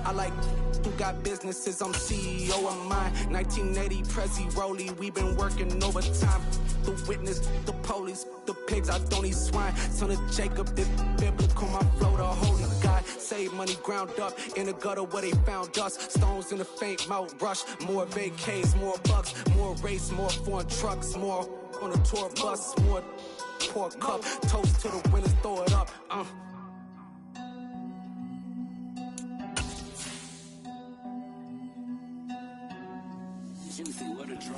I like who got businesses, I'm CEO of mine. 1980 Prezi Rolly, we been working overtime. The witness, the police, the pigs, I don't eat swine. Son of Jacob, this biblical, my flow, the holy God. Save money ground up in the gutter where they found us. Stones in the faint mouth rush. More vacays, more bucks, more race, more foreign trucks, more on a tour bus, more pour cup. Toast to the winners, throw it up. Juicy, what a drum.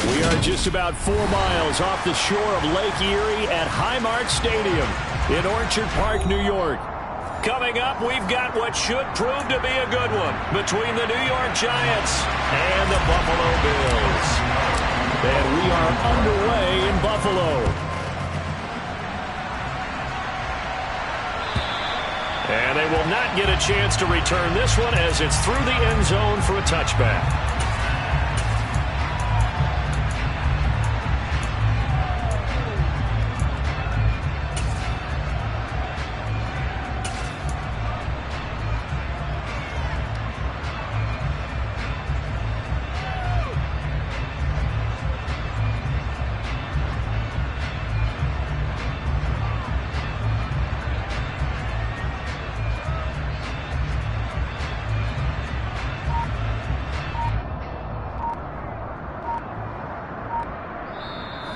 We are just about 4 miles off the shore of Lake Erie at Highmark Stadium in Orchard Park, New York. Coming up, we've got what should prove to be a good one between the New York Giants and the Buffalo Bills. And we are underway in Buffalo. And they will not get a chance to return this one as it's through the end zone for a touchback.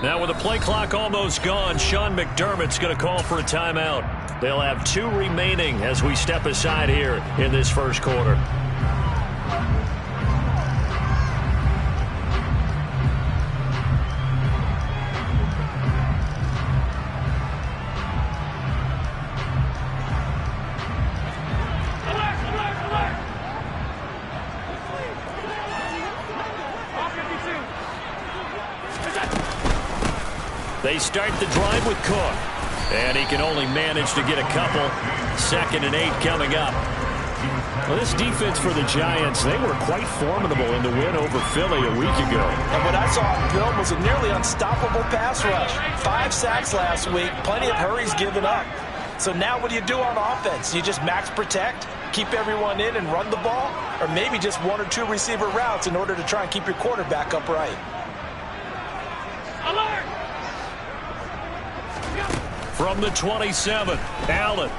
Now with the play clock almost gone, Sean McDermott's going to call for a timeout. They'll have 2 remaining as we step aside here in this first quarter. They start the drive with Cook, and he can only manage to get a couple. 2nd and 8 coming up. Well, this defense for the Giants, they were quite formidable in the win over Philly a week ago. And what I saw on film was a nearly unstoppable pass rush. 5 sacks last week, plenty of hurries given up. So now what do you do on offense? You just max protect, keep everyone in and run the ball, or maybe just 1 or 2 receiver routes in order to try and keep your quarterback upright. Alert! From the 27, Allen.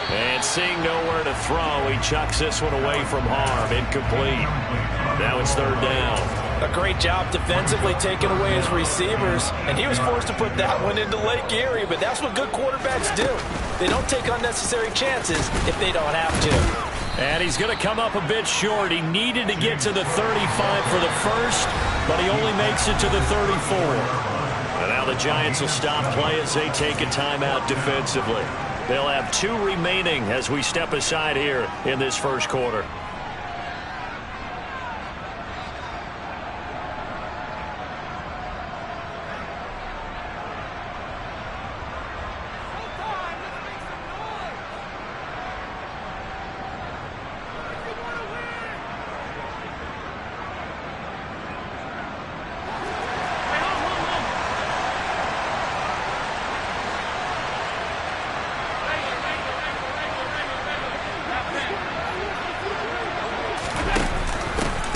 And seeing nowhere to throw, he chucks this one away from harm. Incomplete. Now it's 3rd down. A great job defensively taking away his receivers, and he was forced to put that one into Lake Erie, but that's what good quarterbacks do. They don't take unnecessary chances if they don't have to. And he's going to come up a bit short. He needed to get to the 35 for the first, but he only makes it to the 34. And now the Giants will stop play as they take a timeout defensively. They'll have 2 remaining as we step aside here in this first quarter.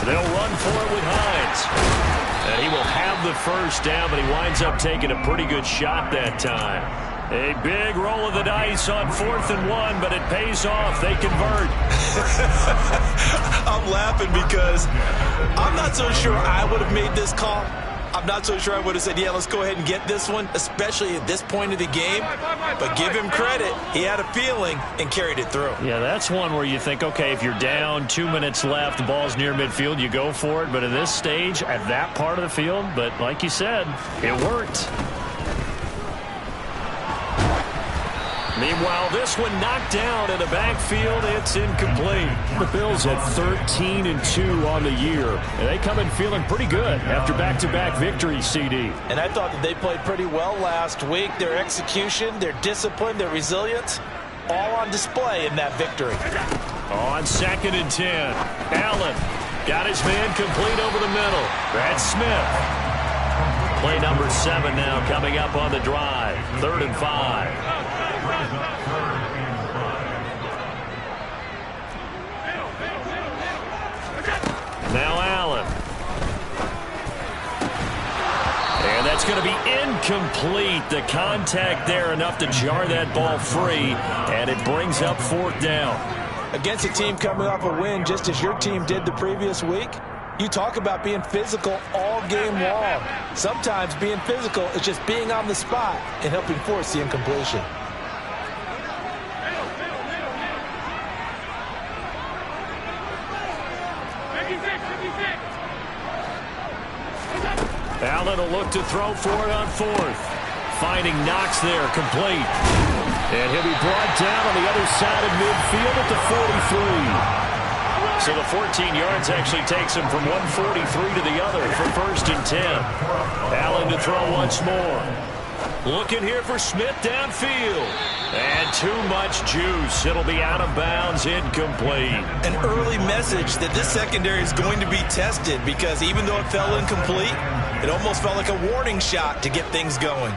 They'll run for it with Hines. And he will have the first down, but he winds up taking a pretty good shot that time. A big roll of the dice on 4th and 1, but it pays off. They convert. I'm laughing because I'm not so sure I would have made this call. I'm not so sure I would have said, yeah, let's go ahead and get this one, especially at this point of the game. But give him credit. He had a feeling and carried it through. Yeah, that's one where you think, okay, if you're down, 2 minutes left, the ball's near midfield, you go for it. But at this stage, at that part of the field, but like you said, it worked. Meanwhile, this one knocked down in the backfield. It's incomplete. The Bills at 13-2 on the year. And they come in feeling pretty good after back-to-back victories, CD. And I thought that they played pretty well last week. Their execution, their discipline, their resilience, all on display in that victory. On 2nd and 10, Allen got his man complete over the middle. That's Smith. Play number 7 now coming up on the drive. 3rd and 5. Now Allen. And that's going to be incomplete. The contact there enough to jar that ball free, and it brings up 4th down. Against a team coming off a win just as your team did the previous week, you talk about being physical all game long. Sometimes being physical is just being on the spot and helping force the incompletion. Allen will look to throw for it on 4th. Finding Knox there, complete. And he'll be brought down on the other side of midfield at the 43. So the 14 yards actually takes him from 143 to the other for 1st and 10. Allen to throw once more. Looking here for Smith downfield. And too much juice. It'll be out of bounds, incomplete. An early message that this secondary is going to be tested, because even though it fell incomplete, it almost felt like a warning shot to get things going.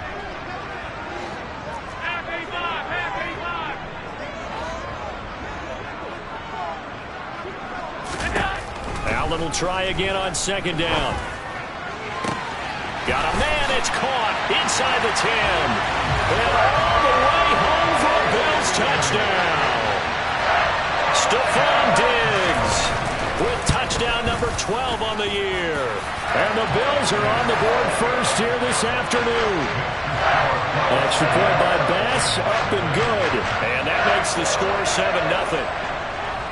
Allen will try again on 2nd down. Got a man, it's caught inside the 10. And all the way home for a Bills touchdown. Stephon Diggs with touchdown number 12 on the year. And the Bills are on the board first here this afternoon. Extra point by Bass, up and good. And that makes the score 7-0.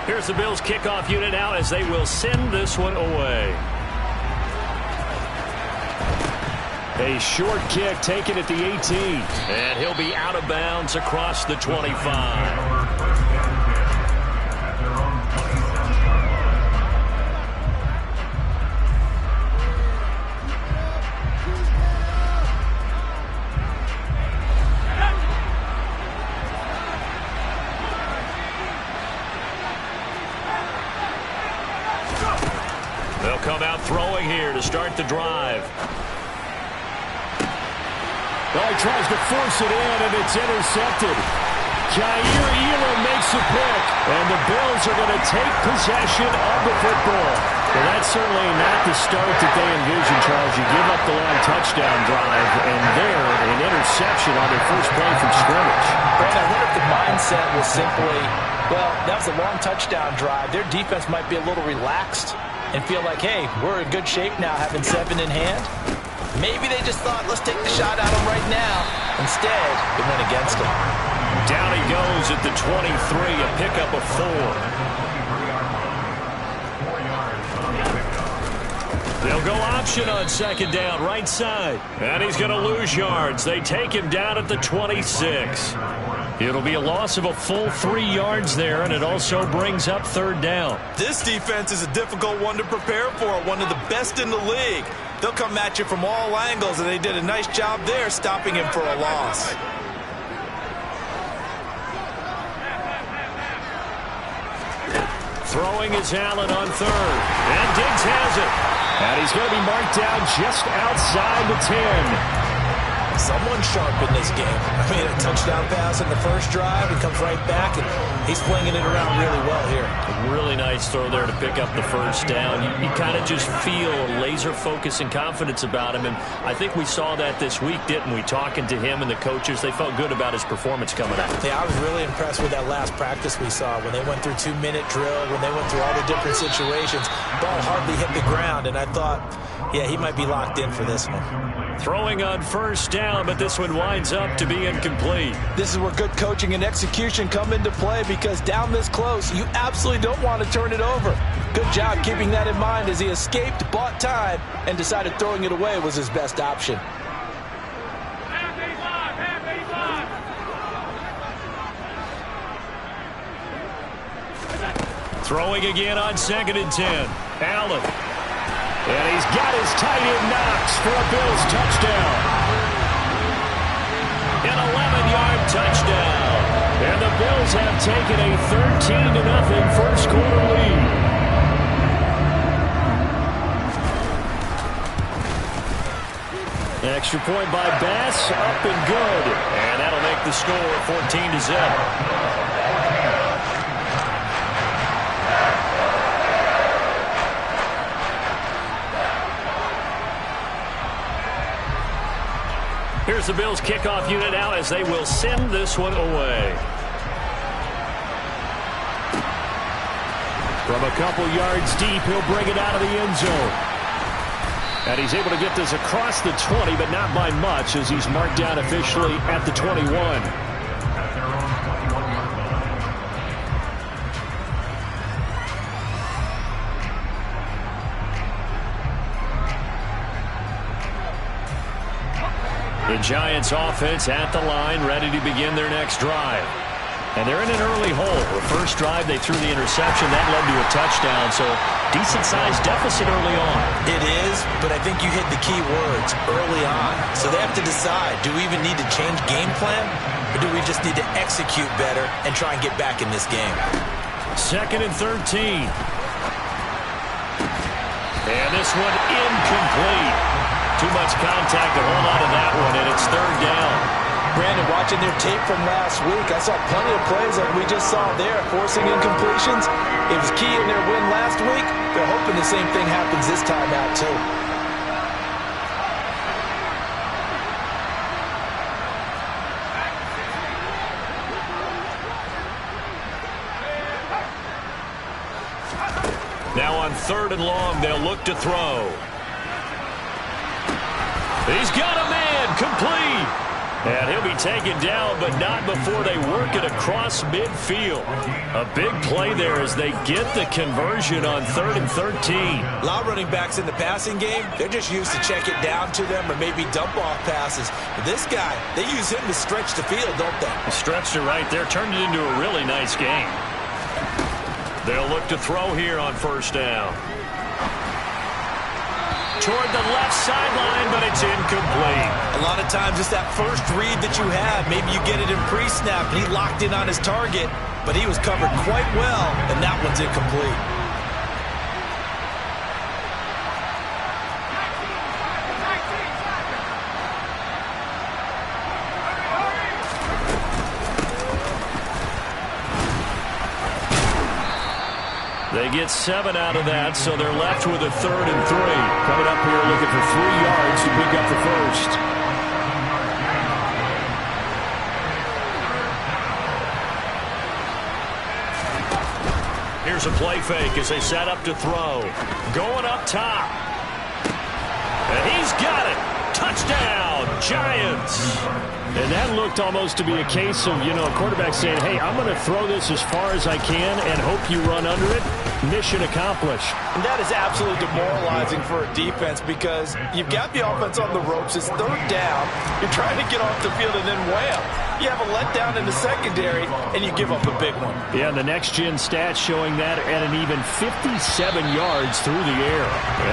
Here's the Bills kickoff unit now as they will send this one away. A short kick taken at the 18. And he'll be out of bounds across the 25. They'll come out throwing here to start the drive. Well, he tries to force it in, and it's intercepted. Jair Elam makes a pick, and the Bills are going to take possession of the football. Well, that's certainly not the start that they envisioned, Charles. You give up the long touchdown drive, and there, an interception on their first play from scrimmage. Brent, I wonder if the mindset was simply, well, that was a long touchdown drive. Their defense might be a little relaxed and feel like, hey, we're in good shape now, having 7 in hand. Maybe they just thought, let's take the shot at them right now. Instead, it went against them. Down he goes at the 23, a pickup of 4. They'll go option on 2nd down, right side. And he's going to lose yards. They take him down at the 26. It'll be a loss of a full 3 yards there, and it also brings up 3rd down. This defense is a difficult one to prepare for, one of the best in the league. They'll come at you from all angles, and they did a nice job there stopping him for a loss. Throwing is Allen on 3rd. And Diggs has it. And he's going to be marked down just outside the 10. Someone sharp in this game. I mean, a touchdown pass in the first drive. He comes right back, and he's flinging it around really well here. A really nice throw there to pick up the 1st down. You kind of just feel a laser focus and confidence about him, and I think we saw that this week, didn't we? Talking to him and the coaches, they felt good about his performance coming out. Yeah, I was really impressed with that last practice we saw when they went through 2-minute drill, when they went through all the different situations. Ball hardly hit the ground, and I thought, yeah, he might be locked in for this one. Throwing on 1st down, but this one winds up to be incomplete. This is where good coaching and execution come into play, because down this close, you absolutely don't want to turn it over. Good job keeping that in mind as he escaped, bought time, and decided throwing it away was his best option. Throwing again on 2nd and 10. Allen. And he's got his tight end Knox for a Bills touchdown. An 11-yard touchdown. And the Bills have taken a 13-0 first quarter lead. Extra point by Bass, up and good. And that'll make the score 14-0. Here's the Bills kickoff unit now as they will send this one away. From a couple yards deep, he'll bring it out of the end zone. And he's able to get this across the 20, but not by much as he's marked down officially at the 21. The Giants offense at the line, ready to begin their next drive. And they're in an early hole. The first drive, they threw the interception. That led to a touchdown, so decent-sized deficit early on. It is, but I think you hit the key words, early on. So they have to decide, do we even need to change game plan, or do we just need to execute better and try and get back in this game? 2nd and 13. And this one incomplete. Too much contact to hold on to that one, and it's 3rd down. Brandon, watching their tape from last week, I saw plenty of plays like we just saw there, forcing incompletions. It was key in their win last week. They're hoping the same thing happens this time out, too. Now on 3rd and long, they'll look to throw. He's got a man, complete. And he'll be taken down, but not before they work it across midfield. A big play there as they get the conversion on 3rd and 13. A lot of running backs in the passing game, they're just used to check it down to them or maybe dump off passes. But this guy, they use him to stretch the field, don't they? Stretched it right there, turned it into a really nice game. They'll look to throw here on 1st down. Toward the left sideline, but it's incomplete. A lot of times it's that first read that you have. Maybe you get it in pre-snap, and he locked in on his target, but he was covered quite well, and that one's incomplete. They get 7 out of that, so they're left with a 3rd and 3. Coming up here looking for 3 yards to pick up the first. Here's a play fake as they set up to throw. Going up top. And he's got it. Touchdown, Giants. And that looked almost to be a case of, a quarterback saying, hey, I'm going to throw this as far as I can and hope you run under it. Mission accomplished. And that is absolutely demoralizing for a defense because you've got the offense on the ropes. It's 3rd down. You're trying to get off the field and then wham. You have a letdown in the secondary and you give up a big one. Yeah, the next-gen stats showing that at an even 57 yards through the air.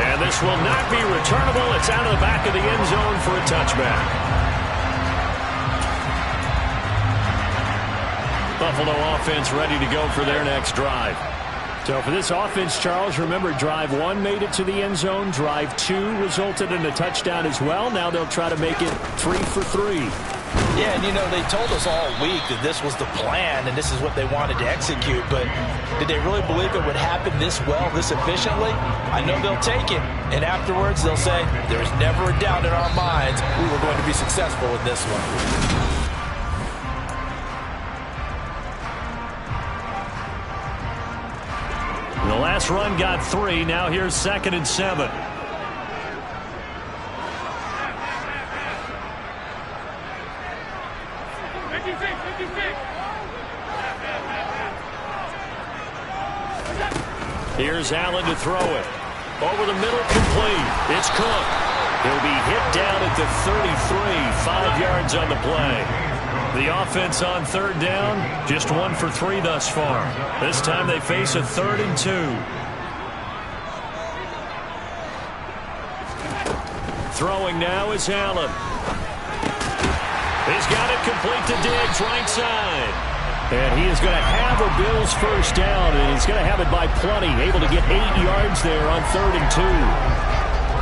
And this will not be returnable. It's out of the back of the end zone for a touchback. Buffalo offense ready to go for their next drive. So for this offense, Charles, remember drive 1 made it to the end zone. Drive 2 resulted in a touchdown as well. Now they'll try to make it 3 for 3. Yeah, and they told us all week that this was the plan and this is what they wanted to execute, but did they really believe it would happen this well, this efficiently? I know they'll take it, and afterwards they'll say, there's never a doubt in our minds we were going to be successful with this one. The last run got 3. Now here's 2nd and 7. Here's Allen to throw it. Over the middle, complete. It's Cook. He'll be hit down at the 33. 5 yards on the play. The offense on 3rd down, just 1 for 3 thus far. This time they face a 3rd and 2. Throwing now is Allen. He's got it complete to Diggs, right side. And he is going to have a Bills first down, and he's going to have it by plenty. Able to get 8 yards there on 3rd and 2.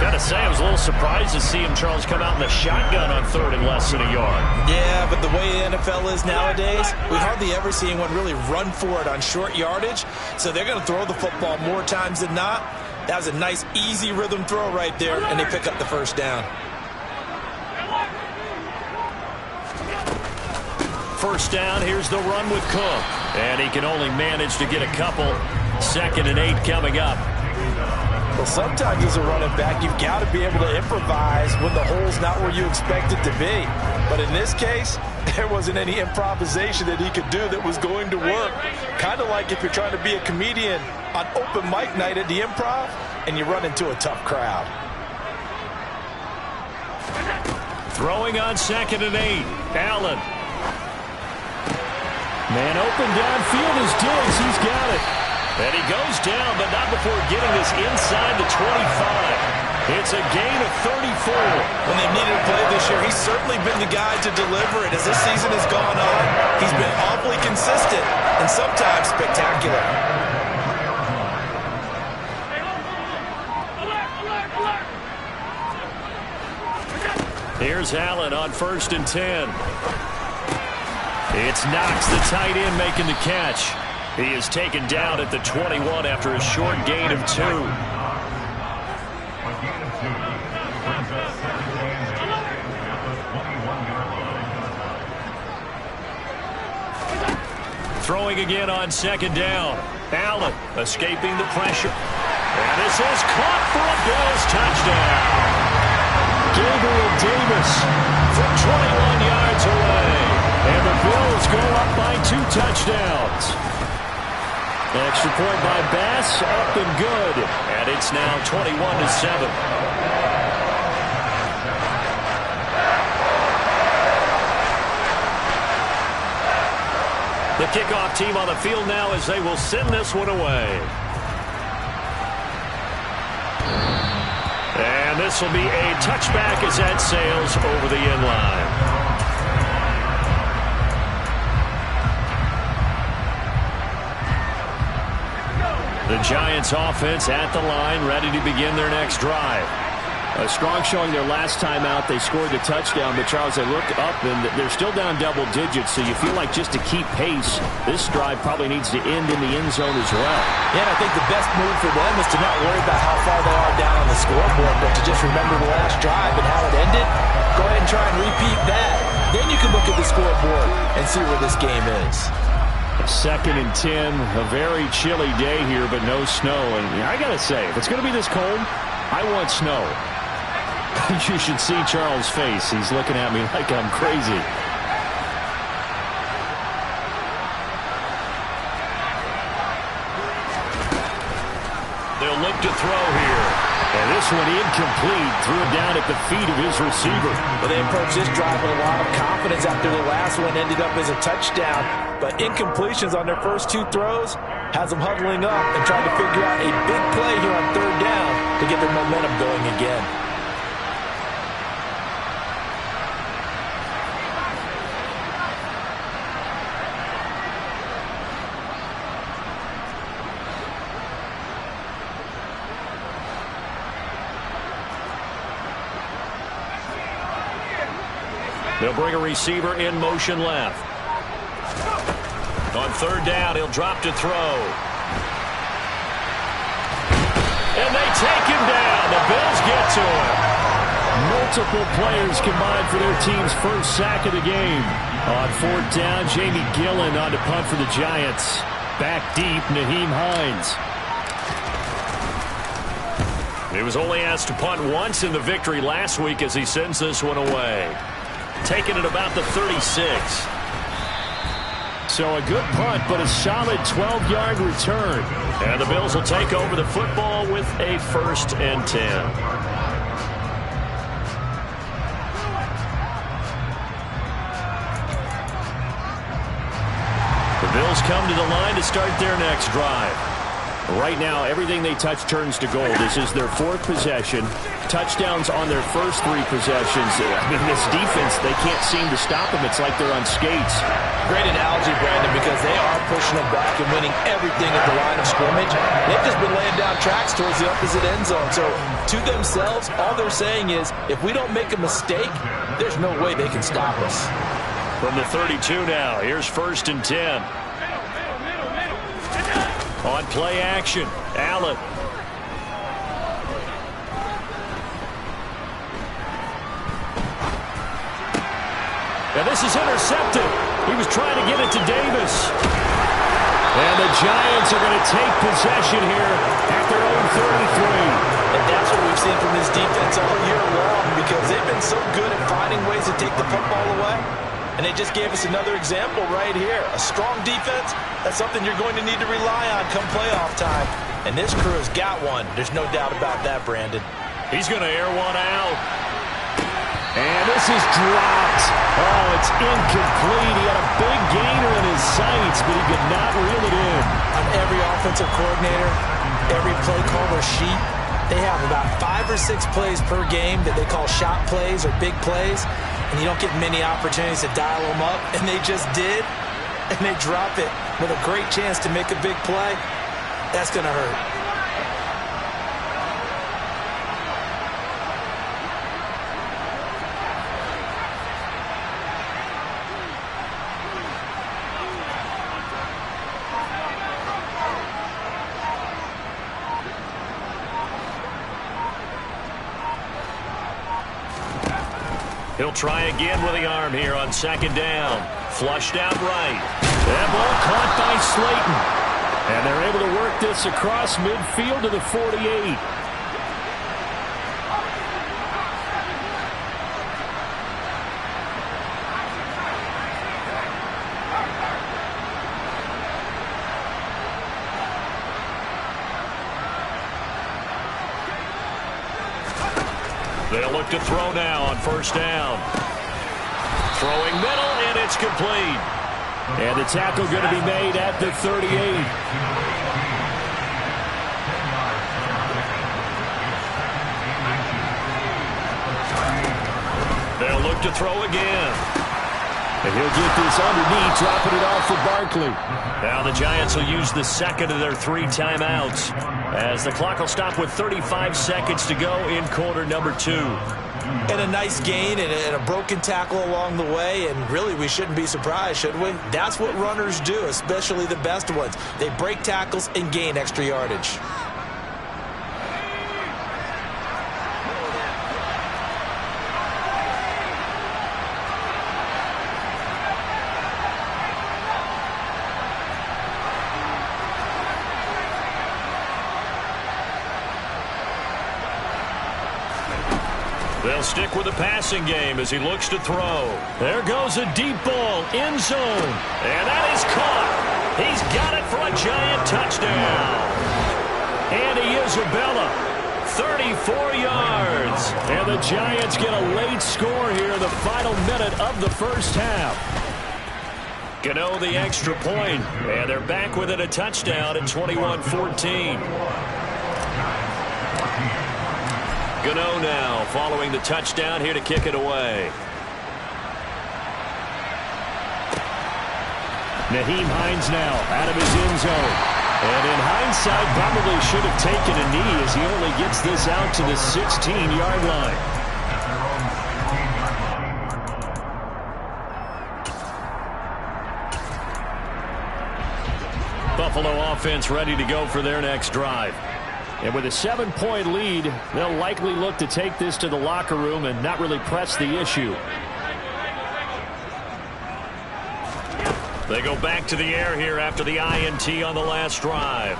Got to say, I was a little surprised to see him, Charles, come out in the shotgun on 3rd and less than a yard. Yeah, but the way the NFL is nowadays, we hardly ever see anyone really run for it on short yardage. So they're going to throw the football more times than not. That was a nice, easy rhythm throw right there, and they pick up the first down. First down, here's the run with Cook. And he can only manage to get a couple. 2nd and 8 coming up. Well, sometimes as a running back, you've got to be able to improvise when the hole's not where you expect it to be. But in this case, there wasn't any improvisation that he could do that was going to work. Kind of like if you're trying to be a comedian on open mic night at the Improv and you run into a tough crowd. Throwing on 2nd and 8. Allen. Man open downfield is Diggs. He's got it. And he goes down, but not before getting this inside the 25. It's a gain of 34. When they've needed a play this year, he's certainly been the guy to deliver it. As this season has gone on, he's been awfully consistent and sometimes spectacular. Here's Allen on 1st and 10. It's Knox, the tight end, making the catch. He is taken down at the 21 after a short gain of 2. Throwing again on 2nd down. Allen escaping the pressure. And this is caught for a Bills touchdown. Gabriel Davis from 21 yards away. And the Bills go up by 2 touchdowns. Extra point by Bass, up and good. And it's now 21-7. The kickoff team on the field now as they will send this one away. And this will be a touchback as that sails over the end line. The Giants offense at the line, ready to begin their next drive. A strong showing their last time out. They scored the touchdown, but Charles, they look up and they're still down double digits, so you feel like just to keep pace, this drive probably needs to end in the end zone as well. Yeah, and I think the best move for them is to not worry about how far they are down on the scoreboard, but to just remember the last drive and how it ended. Go ahead and try and repeat that. Then you can look at the scoreboard and see where this game is. 2nd and 10, a very chilly day here, but no snow. And I got to say, if it's going to be this cold, I want snow. You should see Charles' face. He's looking at me like I'm crazy. They'll look to throw here. And this one incomplete. Threw it down at the feet of his receiver. Well, they approached this drive with a lot of confidence after the last one ended up as a touchdown. But incompletions on their first 2 throws has them huddling up and trying to figure out a big play here on 3rd down to get their momentum going again. They'll bring a receiver in motion left. On 3rd down, he'll drop to throw. And they take him down. The Bills get to him. Multiple players combined for their team's first sack of the game. On 4th down, Jamie Gillen on to punt for the Giants. Back deep, Naheem Hines. He was only asked to punt once in the victory last week as he sends this one away. Taking it about the 36. So a good punt, but a solid 12-yard return. And the Bills will take over the football with a 1st and 10. The Bills come to the line to start their next drive. Right now, everything they touch turns to gold. This is their 4th possession. Touchdowns on their first 3 possessions. I mean, this defense, they can't seem to stop them. It's like they're on skates. Great analogy, Brandon, because they are pushing them back and winning everything at the line of scrimmage. They've just been laying down tracks towards the opposite end zone. So to themselves, all they're saying is, if we don't make a mistake, there's no way they can stop us. From the 32 now, here's 1st and 10. On play action, Allen. And this is intercepted. He was trying to get it to Davis. And the Giants are going to take possession here at their own 33. And that's what we've seen from this defense all year long, because they've been so good at finding ways to take the football away. And they just gave us another example right here. A strong defense, that's something you're going to need to rely on come playoff time. And this crew has got one. There's no doubt about that, Brandon. He's going to air one out. And this is dropped. Oh, it's incomplete. He had a big gainer in his sights, but he could not reel it in. On every offensive coordinator, every play caller sheet, they have about 5 or 6 plays per game that they call shot plays or big plays. And you don't get many opportunities to dial them up. And they just did. And they drop it with a great chance to make a big play. That's going to hurt. He'll try again with the arm here on 2nd down. Flushed out right. That ball caught by Slayton. And they're able to work this across midfield to the 48. They'll look to throw now on 1st down. Throwing middle, and it's complete. And the tackle going to be made at the 38. They'll look to throw again. And he'll get this underneath, dropping it off for Barkley. Now the Giants will use the 2nd of their 3 timeouts, as the clock will stop with 35 seconds to go in quarter number 2. And a nice gain and a broken tackle along the way, and really we shouldn't be surprised, should we? That's what runners do, especially the best ones. They break tackles and gain extra yardage. They'll stick with the passing game as he looks to throw. There goes a deep ball, end zone. And that is caught. He's got it for a Giant touchdown. Andy Isabella, 34 yards. And the Giants get a late score here in the final minute of the first half. Gotw the extra point. And they're back within a touchdown at 21-14. Gotw now following the touchdown here to kick it away. Nyheim Hines now out of his end zone. And in hindsight, probably should have taken a knee as he only gets this out to the 16-yard line. Buffalo offense ready to go for their next drive. And with a 7-point lead, they'll likely look to take this to the locker room and not really press the issue. They go back to the air here after the INT on the last drive.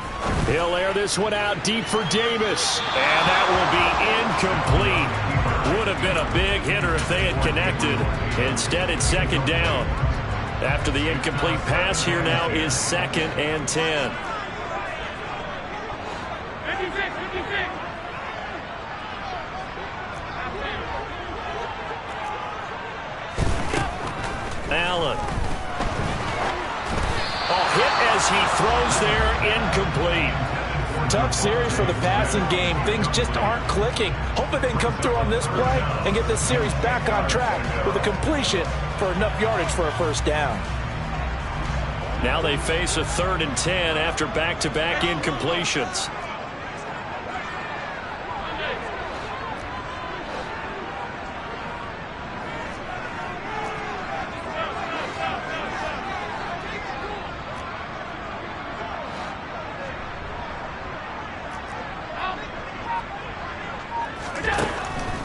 He'll air this one out deep for Davis. And that will be incomplete. Would have been a big hitter if they had connected. Instead, it's 2nd down. After the incomplete pass, here now is 2nd and 10. Allen. Oh, hit as he throws there, incomplete. Tough series for the passing game. Things just aren't clicking. Hoping they can come through on this play and get this series back on track with a completion for enough yardage for a first down. Now they face a 3rd and 10 after back-to-back incompletions.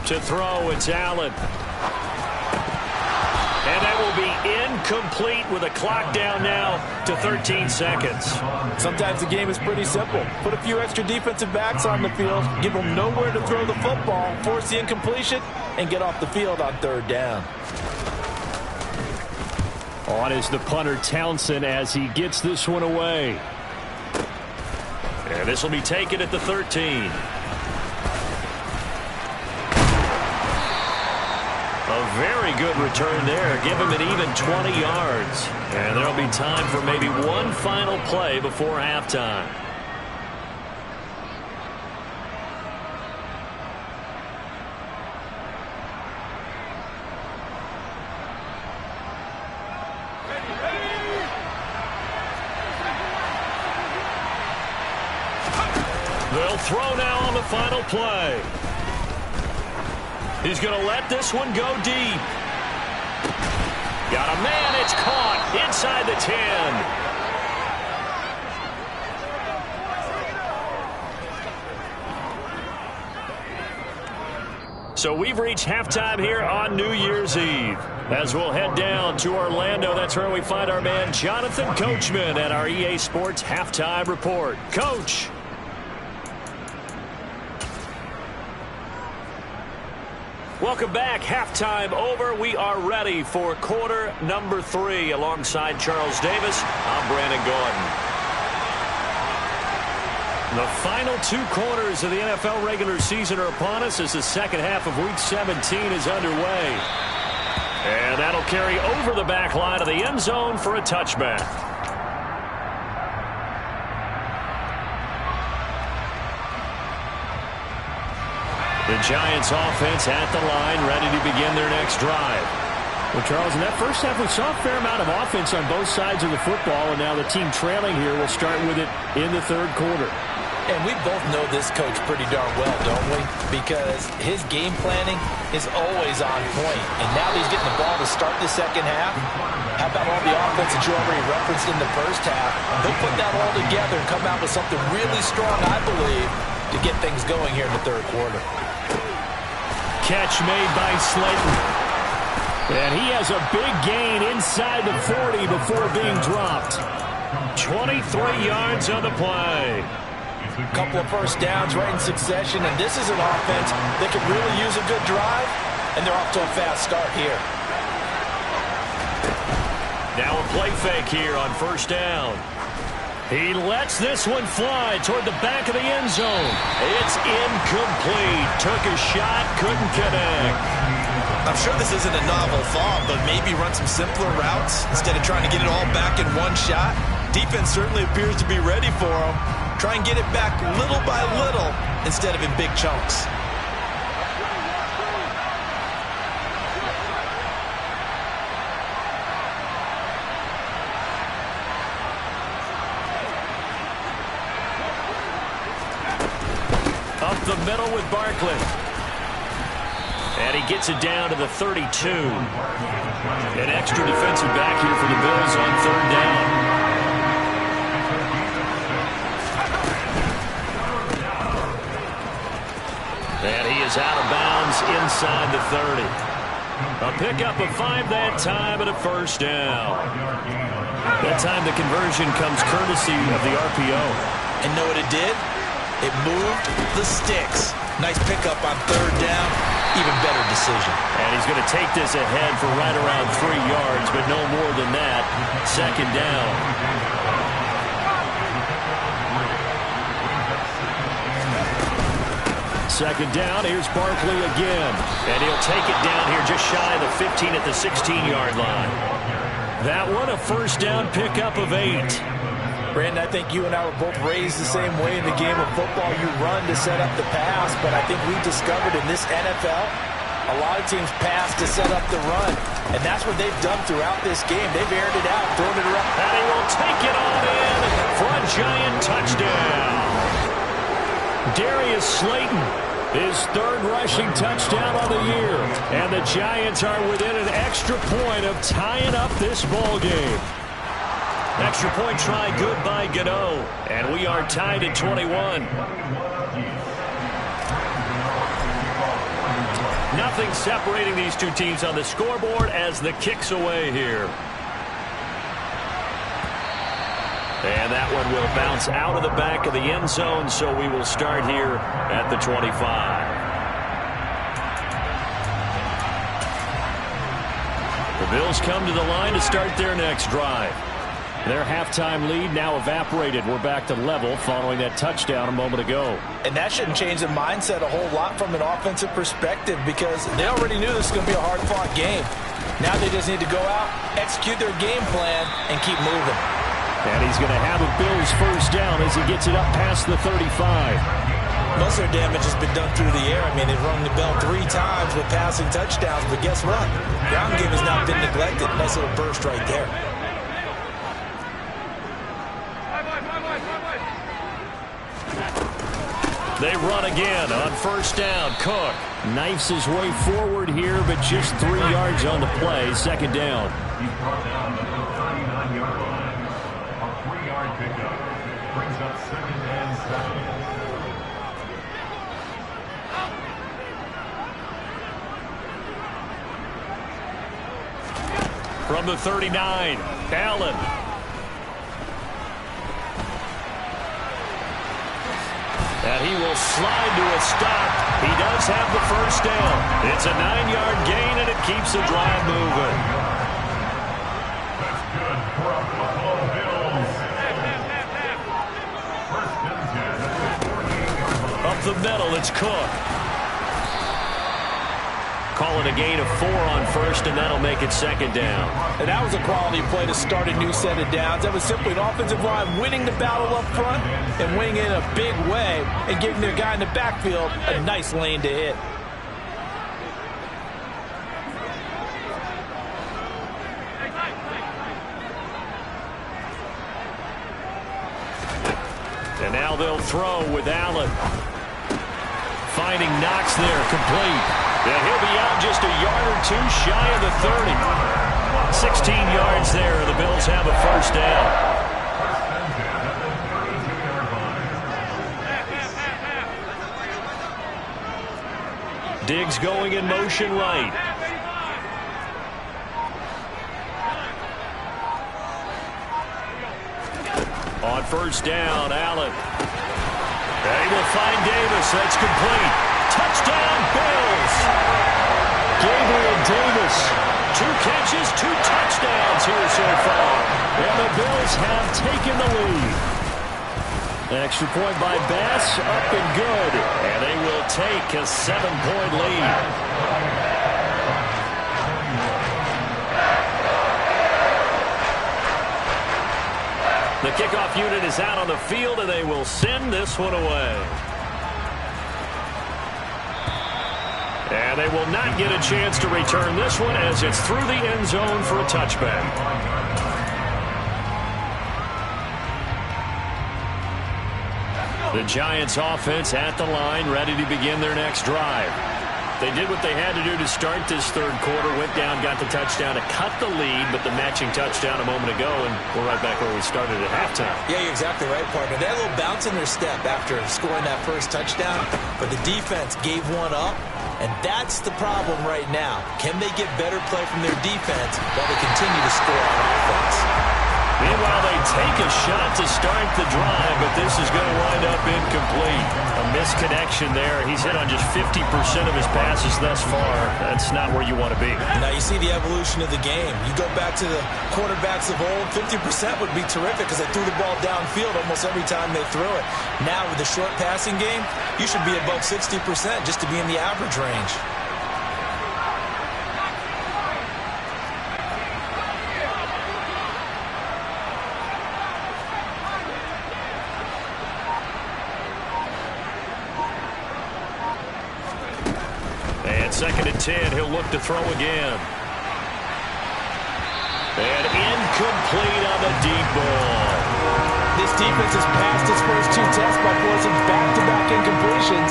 To throw, it's Allen. And that will be incomplete with a clock down now to 13 seconds. Sometimes the game is pretty simple. Put a few extra defensive backs on the field, give them nowhere to throw the football, force the incompletion, and get off the field on 3rd down. On is the punter Townsend as he gets this one away. And this will be taken at the 13. A very good return there. Give him an even 20 yards. And there'll be time for maybe one final play before halftime. They'll throw now on the final play. He's going to let this one go deep. Got a man. It's caught inside the 10. So we've reached halftime here on New Year's Eve. As we'll head down to Orlando, that's where we find our man Jonathan Coachman at our EA Sports Halftime Report. Coach. Welcome back. Halftime over. We are ready for quarter number 3. Alongside Charles Davis, I'm Brandon Gordon. The final 2 quarters of the NFL regular season are upon us as the second half of Week 17 is underway. And that'll carry over the back line of the end zone for a touchback. The Giants offense at the line, ready to begin their next drive. Well, Charles, in that first half, we saw a fair amount of offense on both sides of the football, and now the team trailing here will start with it in the 3rd quarter. And we both know this coach pretty darn well, don't we? Because his game planning is always on point. And now that he's getting the ball to start the second half, how about all the offense that you already referenced in the first half? He'll put that all together and come out with something really strong, I believe, to get things going here in the 3rd quarter. Catch made by Slayton. And he has a big gain inside the 40 before being dropped. 23 yards on the play. A couple of first downs right in succession, and this is an offense that could really use a good drive, and they're off to a fast start here. Now a play fake here on first down. He lets this one fly toward the back of the end zone. It's incomplete. Took a shot, couldn't connect. I'm sure this isn't a novel thought, but maybe run some simpler routes instead of trying to get it all back in one shot. Defense certainly appears to be ready for him. Try and get it back little by little instead of in big chunks. Up the middle with Barkley. And he gets it down to the 32. An extra defensive back here for the Bills on 3rd down. And he is out of bounds inside the 30. A pickup of 5 that time and a first down. That time the conversion comes courtesy of the RPO. And know what it did? It moved the sticks. Nice pickup on 3rd down. Even better decision. And he's going to take this ahead for right around 3 yards, but no more than that. 2nd down. Second down, here's Barkley again. And he'll take it down here just shy of the 15 at the 16-yard line. That one a first down pickup of 8. Brandon, I think you and I were both raised the same way in the game of football. You run to set up the pass, but I think we discovered in this NFL, a lot of teams pass to set up the run, and that's what they've done throughout this game. They've aired it out, thrown it around. And he will take it on in for a Giant touchdown. Darius Slayton, his third rushing touchdown of the year. And the Giants are within an extra point of tying up this ball game. Extra point try good by Gotw. And we are tied at 21. Nothing separating these two teams on the scoreboard as the kick's away here. And that one will bounce out of the back of the end zone, so we will start here at the 25. The Bills come to the line to start their next drive. Their halftime lead now evaporated. We're back to level following that touchdown a moment ago. And that shouldn't change the mindset a whole lot from an offensive perspective because they already knew this was going to be a hard-fought game. Now they just need to go out, execute their game plan, and keep moving. And he's going to have a Bills first down as he gets it up past the 35. Most of their damage has been done through the air. I mean, they've rung the bell 3 times with passing touchdowns, but guess what? Ground game has not been neglected. Nice little burst right there. They run again on first down. Cook knifes his way forward here, but just 3 yards on the play. Second down. He's brought down at the 39-yard line. A 3-yard pickup brings up 2nd and 7. From the 39, Allen. And he will slide to a stop. He does have the first down. It's a 9-yard gain, and it keeps the drive moving. That's good for a Buffalo Bills. First and 10 at the 48-yard line. Up the middle, it's Cook. Calling a gain of 4 on first, and that'll make it second down. And that was a quality play to start a new set of downs. That was simply an offensive line winning the battle up front and winning in a big way and giving their guy in the backfield a nice lane to hit. And now they'll throw with Allen. Finding Knox there, complete. And he'll be out just a yard or 2 shy of the 30. 16 yards there. The Bills have a first down. Diggs going in motion right. On first down, Allen. And he will find Davis. That's complete. Touchdown, Bills. Gabriel Davis. 2 catches, 2 touchdowns here so far. And the Bills have taken the lead. Extra point by Bass, up and good. And they will take a 7-point lead. The kickoff unit is out on the field, and they will send this one away. And they will not get a chance to return this one as it's through the end zone for a touchback. The Giants offense at the line, ready to begin their next drive. They did what they had to do to start this third quarter, went down, got the touchdown to cut the lead, but the matching touchdown a moment ago, and we're right back where we started at halftime. Yeah, you're exactly right, partner. They had a little bounce in their step after scoring that first touchdown, but the defense gave one up, and that's the problem right now. Can they get better play from their defense while they continue to score on offense? Meanwhile, they take a shot to start the drive, but this is going to wind up incomplete. A misconnection there. He's hit on just 50% of his passes thus far. That's not where you want to be. Now you see the evolution of the game. You go back to the quarterbacks of old, 50% would be terrific because they threw the ball downfield almost every time they threw it. Now with the short passing game, you should be above 60% just to be in the average range. 2nd and 10. He'll look to throw again. And incomplete on the deep ball. This defense has passed its first 2 tests by forcing back-to-back incompletions.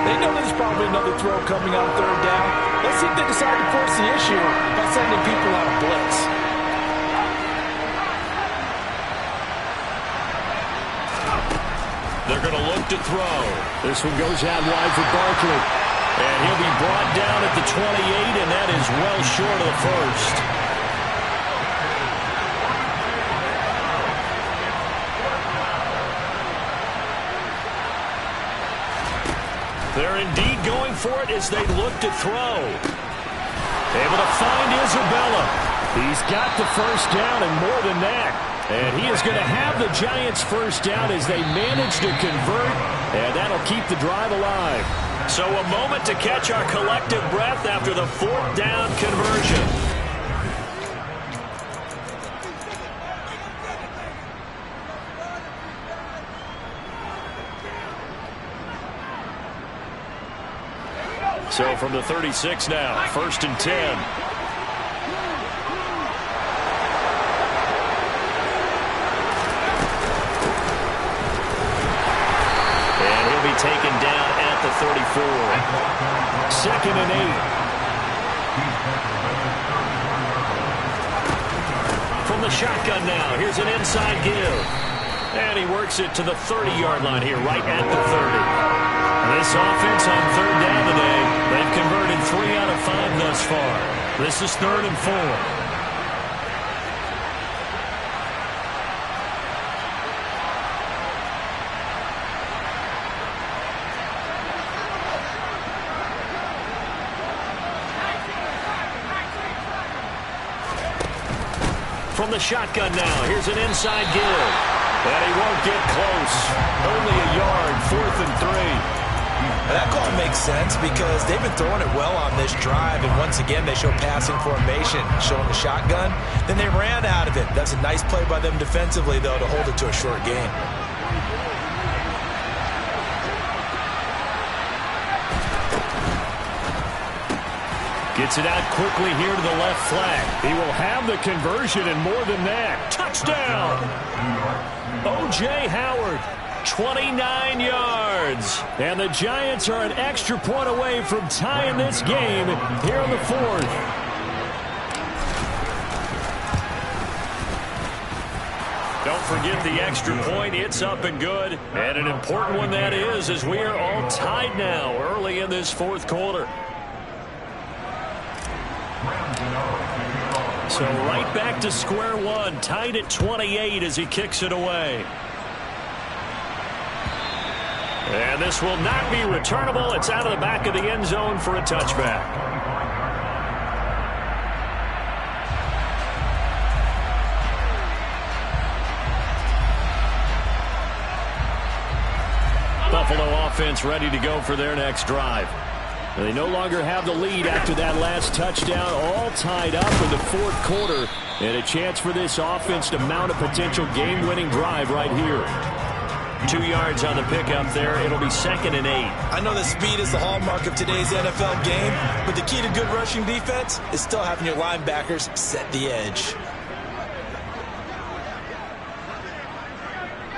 They know there's probably another throw coming on 3rd down. Let's see if they decide to force the issue by sending people on a blitz. They're going to look to throw. This one goes out wide for Barkley. And he'll be brought down at the 28, and that is well short of the first. They're indeed going for it as they look to throw. Able to find Isabella. He's got the first down and more than that. And he is going to have the Giants' first down as they manage to convert, and that'll keep the drive alive. So a moment to catch our collective breath after the 4th down conversion. So from the 36 now, 1st and 10. Taken down at the 34. 2nd and 8. From the shotgun now, here's an inside give. And he works it to the 30-yard line here, right at the 30. This offense on 3rd down today, they've converted 3 out of 5 thus far. This is 3rd and 4. From the shotgun now, here's an inside give. And he won't get close. Only a yard, 4th and 3. That call makes sense because they've been throwing it well on this drive, and once again they show passing formation, showing the shotgun. Then they ran out of it. That's a nice play by them defensively, though, to hold it to a short game. Gets it out quickly here to the left flank. He will have the conversion and more than that. Touchdown! O.J. Howard, 29 yards. And the Giants are an extra point away from tying this game here in the 4th. Don't forget the extra point. It's up and good. And an important one that is, as we are all tied now early in this 4th quarter. So right back to square one, tied at 28 as he kicks it away. And this will not be returnable. It's out of the back of the end zone for a touchback. Buffalo offense ready to go for their next drive. They no longer have the lead after that last touchdown, all tied up in the 4th quarter, and a chance for this offense to mount a potential game-winning drive right here. 2 yards on the pickup there. It'll be 2nd and 8. I know that speed is the hallmark of today's NFL game, but the key to good rushing defense is still having your linebackers set the edge.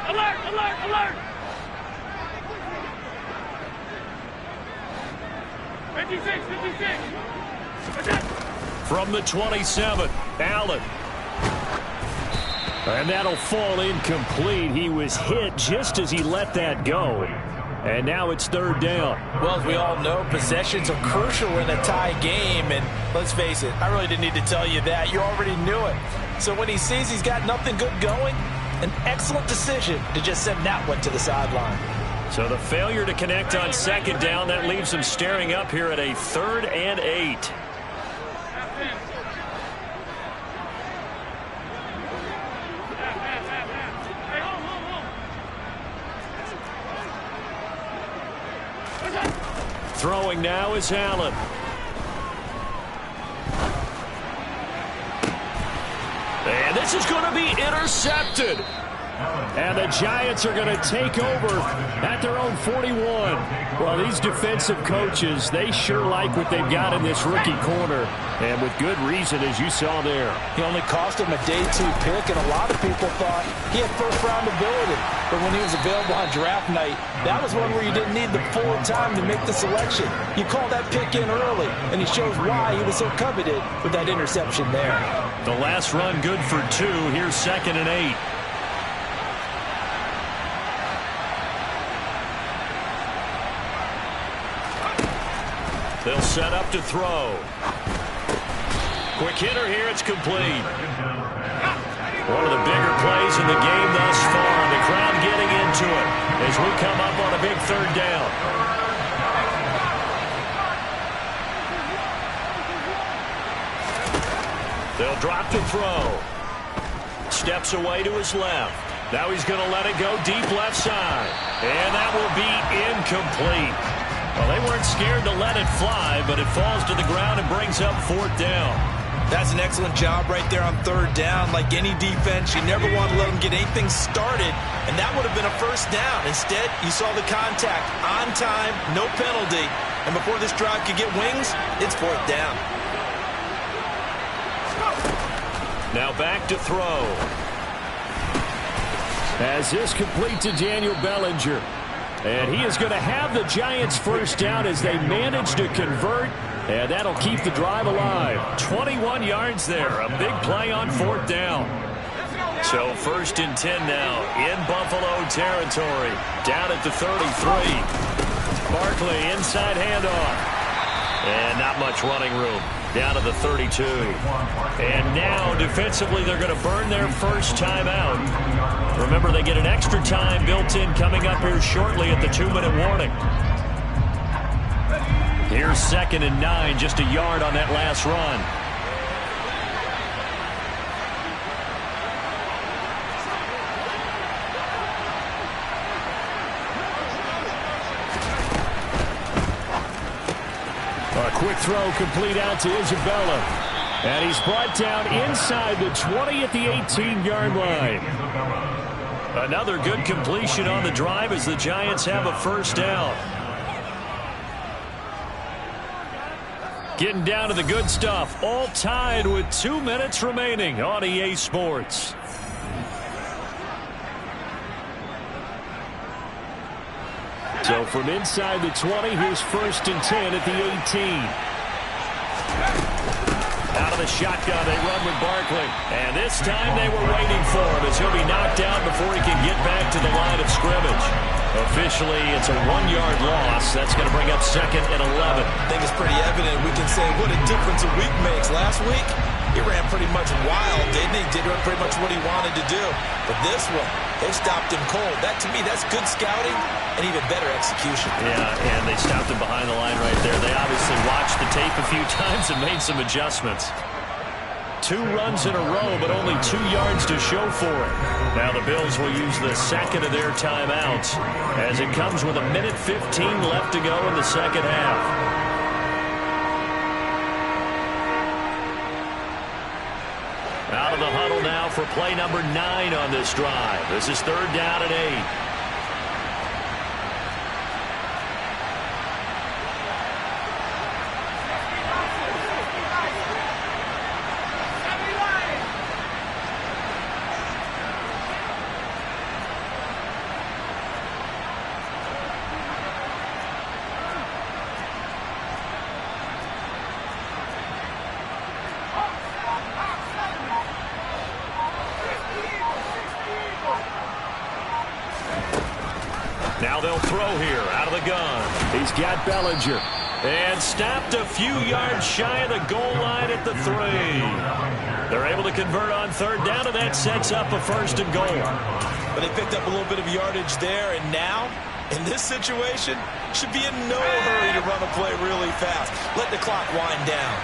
Alert, alert, alert! 56, 56. From the 27, Allen. And that'll fall incomplete. He was hit just as he let that go. And now it's 3rd down. Well, as we all know, possessions are crucial in a tie game. And let's face it, I really didn't need to tell you that. You already knew it. So when he sees he's got nothing good going, an excellent decision to just send that one to the sideline. So the failure to connect on 2nd down, that leaves them staring up here at a 3rd and 8. Throwing now is Allen. And this is going to be intercepted. And the Giants are going to take over at their own 41. Well, these defensive coaches, they sure like what they've got in this rookie corner. And with good reason, as you saw there. He only cost him a day 2 pick, and a lot of people thought he had first-round ability. But when he was available on draft night, that was one where you didn't need the full time to make the selection. You called that pick in early, and he shows why he was so coveted with that interception there. The last run good for 2. Here's 2nd and 8. They'll set up to throw. Quick hitter here. It's complete. One of the bigger plays in the game thus far. The crowd getting into it as we come up on a big 3rd down. They'll drop to throw. Steps away to his left. Now he's going to let it go deep left side. And that will be incomplete. Well, they weren't scared to let it fly, but it falls to the ground and brings up 4th down. That's an excellent job right there on 3rd down. Like any defense, you never want to let them get anything started, and that would have been a 1st down. Instead, you saw the contact on time, no penalty, and before this drive could get wings, it's 4th down. Now back to throw. As this complete to Daniel Bellinger. And he is going to have the Giants 1st down as they manage to convert. And that'll keep the drive alive. 21 yards there. A big play on 4th down. So 1st and 10 now in Buffalo territory. Down at the 33. Barkley inside handoff. And not much running room. Down to the 32. And now defensively they're going to burn their 1st timeout. Remember, they get an extra time built in coming up here shortly at the 2-minute warning. Here's 2nd and 9, just a yard on that last run. A quick throw complete out to Isabella. And he's brought down inside the 20 at the 18-yard line. Another good completion on the drive as the Giants have a 1st down. Getting down to the good stuff. All tied with 2 minutes remaining on EA Sports. So from inside the 20, here's 1st and 10 at the 18. Out of the shotgun, they run with Barkley. And this time they were waiting for him as he'll be knocked out before he can get back to the line of scrimmage. Officially, it's a 1-yard loss. That's going to bring up 2nd and 11. I think it's pretty evident. We can say what a difference a week makes. Last week, he ran pretty much wild, didn't he? Did pretty much what he wanted to do. But this one, they stopped him cold. That, to me, that's good scouting and even better execution. Yeah, and they stopped him behind the line right there. They obviously watched the tape a few times and made some adjustments. 2 runs in a row, but only 2 yards to show for it. Now the Bills will use the 2nd of their timeouts as it comes with 1:15 left to go in the 2nd half. Out of the huddle now for play number 9 on this drive. This is 3rd down and 8. Now they'll throw here out of the gun. He's got Bellinger. And stopped a few yards shy of the goal line at the 3. They're able to convert on 3rd down, and that sets up a 1st and goal. But they picked up a little bit of yardage there, and now, in this situation, should be in no hurry to run a play really fast. Let the clock wind down.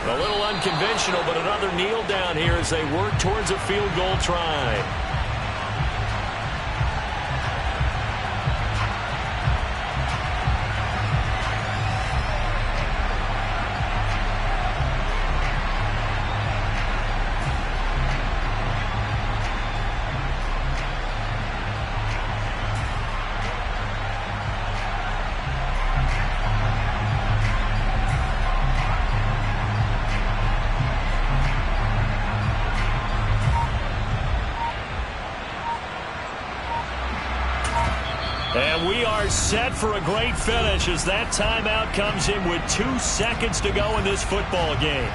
A little unconventional, but another kneel down here as they work towards a field goal try. And we are set for a great finish as that timeout comes in with 2 seconds to go in this football game.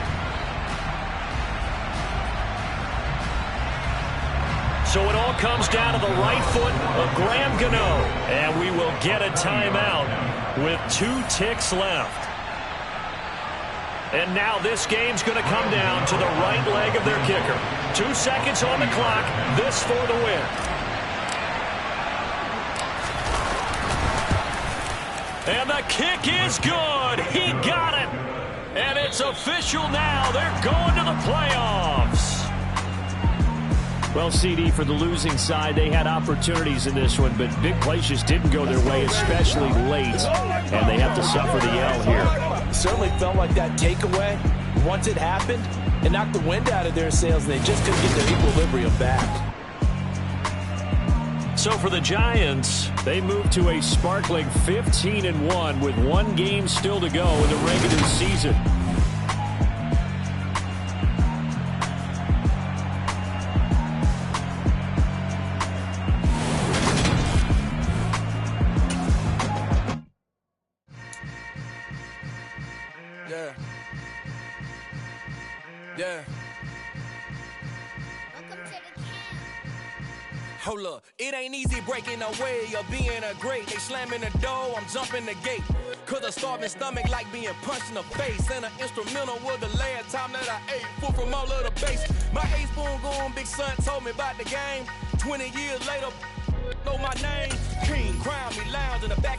So it all comes down to the right foot of Graham Gotw. And we will get a timeout with 2 ticks left. And now this game's going to come down to the right leg of their kicker. 2 seconds on the clock. This for the win. And the kick is good. He got it. And it's official now. They're going to the playoffs. Well, CD, for the losing side, they had opportunities in this one, but big plays just didn't go their way, especially late, and they have to suffer the L here. It certainly felt like that takeaway, once it happened, it knocked the wind out of their sails, and they just couldn't get their equilibrium back. So for the Giants, they move to a sparkling 15-1 with 1 game still to go in the regular season. Yeah. Hold up, it ain't easy breaking away or being a great. They slamming the door, I'm jumping the gate. Cause a starving stomach like being punched in the face. And an instrumental was the last time that I ate food from all of the base. My A-spoon going, big son told me about the game. 20 years later, know my name. King, crown me, lounge in the back.